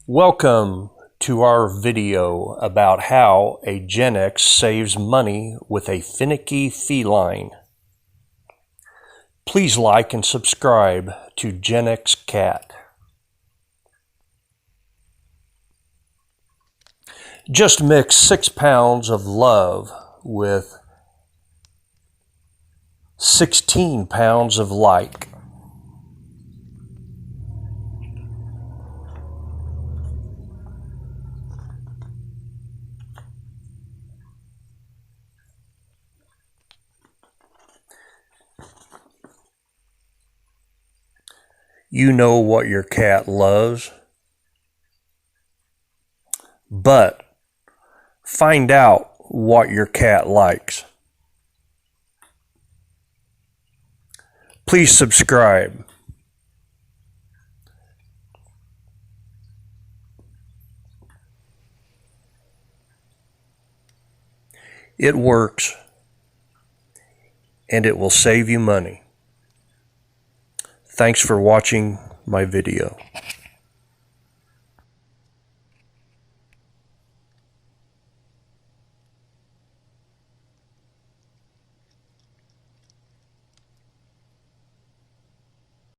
Welcome to our video about how a Gen X saves money with a finicky feline. Please like and subscribe to Gen X Cat. Just mix 6 pounds of love with 16 pounds of like. You know what your cat loves, but find out what your cat likes. Please subscribe. It works, and it will save you money. Thanks for watching my video.